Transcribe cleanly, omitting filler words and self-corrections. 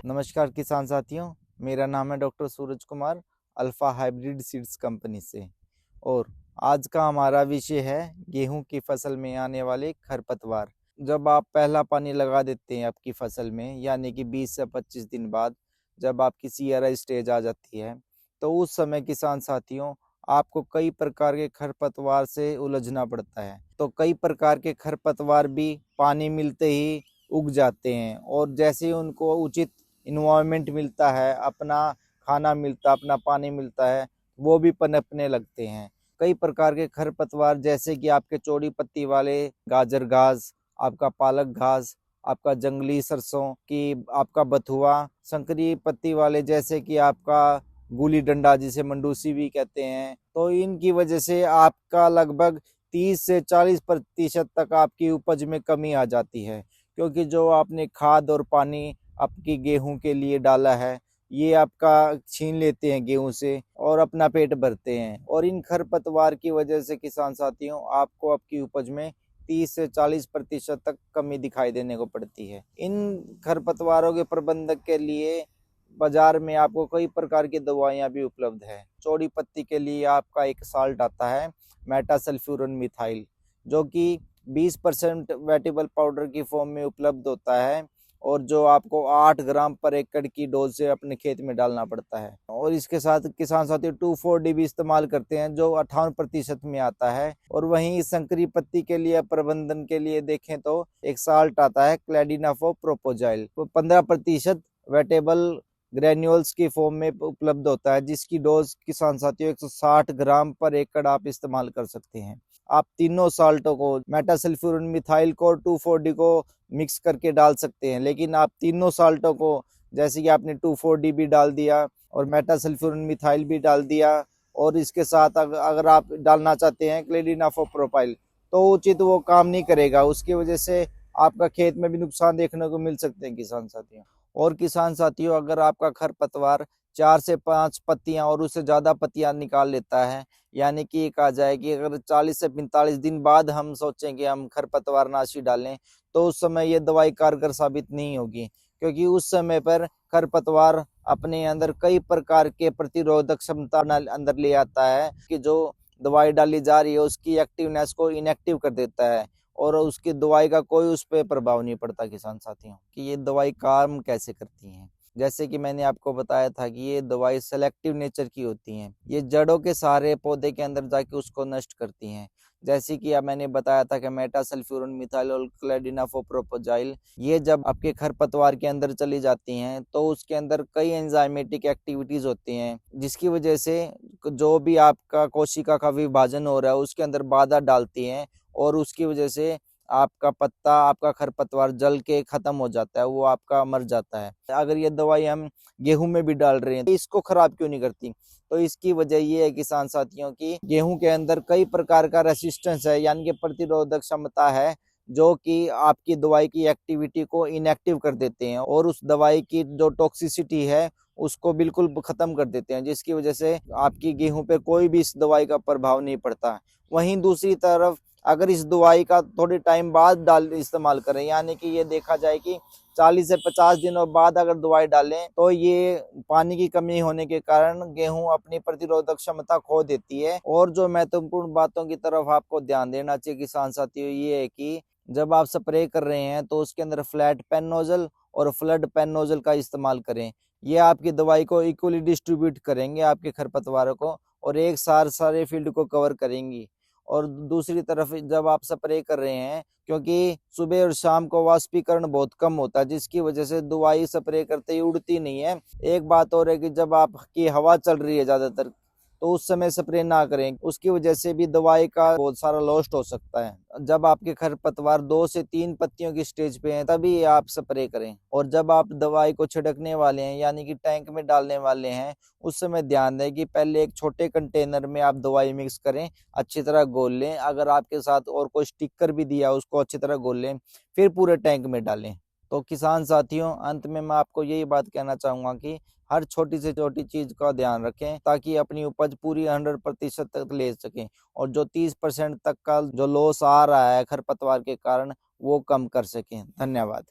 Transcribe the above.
नमस्कार किसान साथियों, मेरा नाम है doctor Suraj Kumar, alpha hybrid seeds company से। और आज का हमारा विषय है गेहूं की फसल में आने वाले खरपतवार। जब आप पहला पानी लगा देते हैं आपकी फसल में, यानी कि 20 से 25 दिन बाद जब आपकी सीआरआई स्टेज आ जाती है, तो उस समय किसान साथियों आपको कई प्रकार के खरपतवार से उलझना पड़ता है। तो कई प्रकार के खरपतवार भी पानी मिलते ही उग जाते हैं, और जैसे ही उनको उचित इन्वायरमेंट मिलता है, अपना खाना मिलता, अपना पानी मिलता है, वो भी पनपने लगते हैं। कई प्रकार के खरपतवार जैसे कि आपके चौड़ी पत्ती वाले गाजर घास, आपका पालक घास, आपका जंगली सरसों की, आपका बथुआ, संकरी पत्ती वाले जैसे कि आपका गुली डंडा जिसे मंडूसी भी कहते हैं। तो इनकी वजह से आपका लगभग 30 से 40% तक आपकी उपज में कमी आ जाती है, क्योंकि जो आपने खाद और पानी आपकी गेहूं के लिए डाला है, ये आपका छीन लेते हैं गेहूं से और अपना पेट भरते हैं। और इन खरपतवार की वजह से किसान साथियों आपको आपकी उपज में 30 से 40% तक कमी दिखाई देने को पड़ती है। इन खरपतवारों के प्रबंधन के लिए बाजार में आपको कई प्रकार की दवाइयां भी उपलब्ध है। चौड़ी पत्ती के लिए आपका एक साल्ट आता है मेटासल्फ्यूरन मिथाइल, जो कि 20% वेटेबल पाउडर की फॉर्म में उपलब्ध होता है, और जो आपको 8 ग्राम पर एकड़ की डोज से अपने खेत में डालना पड़ता है। और इसके साथ किसान साथी 2,4-D भी इस्तेमाल करते हैं, जो 58% में आता है। और वहीं संकरी पत्ती के लिए प्रबंधन के लिए देखें तो एक साल्ट आता है क्लैडिनाफो प्रोपोजाइल, वो 15% वेटेबल ग्रेन्यूल्स की फॉर्म में उपलब्ध होता है, जिसकी डोज किसान साथियों 160 ग्राम पर एकड़ आप इस्तेमाल कर सकते हैं। आप तीनों साल्टों को, मेटासल्फ्यूरन मिथाइल को, 2,4-D को मिक्स करके डाल सकते हैं। लेकिन आप तीनों साल्टों को, जैसे कि आपने 2,4-D भी डाल दिया और मेटासल्फ्यूरन मिथाइल भी डाल दिया, और इसके साथ अगर आप डालना चाहते हैं क्लेडिनाफोप्रोपाइल, तो उचित वो काम नहीं करेगा। उसकी वजह से आपका खेत में भी नुकसान देखने को मिल सकते हैं किसान साथियों। और किसान साथियों, अगर आपका खरपतवार 4 से 5 पत्तियां और उससे ज्यादा पत्तियां निकाल लेता है, यानी कि ये कहा जाए कि अगर 40 से 45 दिन बाद हम सोचें कि हम खरपतवार नाशी डालें, तो उस समय ये दवाई कारगर साबित नहीं होगी, क्योंकि उस समय पर खरपतवार अपने अंदर कई प्रकार के प्रतिरोधक क्षमता अंदर ले आता है, कि जो दवाई डाली जा रही है उसकी एक्टिवनेस को इनएक्टिव कर देता है, और उसकी दवाई का कोई उस पर प्रभाव नहीं पड़ता किसान साथियों, कि ये दवाई काम कैसे करती है। जैसे कि मैंने आपको बताया था कि ये दवाई सेलेक्टिव नेचर की होती हैं, ये जड़ों के सारे पौधे के अंदर जाके उसको नष्ट करती हैं। जैसे कि अब मैंने बताया था कि मेटासल्फ्यूरन मिथाइल और क्लैडिनाफोप्रोपोजाइल, ये जब आपके खरपतवार के अंदर चली जाती हैं, तो उसके अंदर कई एंजाइमेटिक एक्टिविटीज होती हैं, जिसकी वजह से जो भी आपका कोशिका का विभाजन हो रहा है उसके अंदर बाधा डालती हैं, और उसकी वजह से आपका पत्ता, आपका खरपतवार जल के खत्म हो जाता है, वो आपका मर जाता है। अगर ये दवाई हम गेहूं में भी डाल रहे हैं, तो इसको खराब क्यों नहीं करती? तो इसकी वजह ये है किसान साथियों की, गेहूं के अंदर कई प्रकार का रेसिस्टेंस है, यानी कि प्रतिरोधक क्षमता है, जो कि आपकी दवाई की एक्टिविटी को इनएक्टिव कर देते हैं, और उस दवाई की जो टॉक्सिसिटी है उसको बिल्कुल खत्म कर देते हैं, जिसकी वजह से आपकी गेहूं पे कोई भी इस दवाई का प्रभाव नहीं पड़ता। वहीं दूसरी तरफ अगर इस दवाई का थोड़े टाइम बाद इस्तेमाल करें, यानी कि ये देखा जाए कि 40 से 50 दिनों बाद अगर दवाई डालें, तो ये पानी की कमी होने के कारण गेहूं अपनी प्रतिरोधक क्षमता खो देती है। और जो महत्वपूर्ण बातों की तरफ आपको ध्यान देना चाहिए किसान साथियों, ये है कि जब आप स्प्रे कर रहे हैं तो उसके अंदर फ्लैट पेन नोजल और फ्लड पेन नोजल का इस्तेमाल करें। ये आपकी दवाई को इक्वली डिस्ट्रीब्यूट करेंगे आपके खरपतवारों को, और एक साथ सारे फील्ड को कवर करेंगी। और दूसरी तरफ जब आप स्प्रे कर रहे हैं, क्योंकि सुबह और शाम को वाष्पीकरण बहुत कम होता है, जिसकी वजह से दवाई स्प्रे करते ही उड़ती नहीं है। एक बात और है कि जब आपकी हवा चल रही है ज्यादातर, तो उस समय स्प्रे ना करें, उसकी वजह से भी दवाई का बहुत सारा लॉस्ट हो सकता है। जब आपके खरपतवार 2 से 3 पत्तियों की स्टेज पे हैं, तभी आप स्प्रे करें। और जब आप दवाई को छिड़कने वाले हैं, यानी कि टैंक में डालने वाले हैं, उस समय ध्यान दें कि पहले एक छोटे कंटेनर में आप दवाई मिक्स करें, अच्छी तरह घोल लें। अगर आपके साथ और कोई स्टिकर भी दिया उसको अच्छी तरह घोल लें, फिर पूरे टैंक में डालें। तो किसान साथियों, अंत में मैं आपको यही बात कहना चाहूँगा कि हर छोटी से छोटी चीज़ का ध्यान रखें ताकि अपनी उपज पूरी 100% तक ले सकें और जो 30% तक का जो लॉस आ रहा है खरपतवार के कारण वो कम कर सकें। धन्यवाद।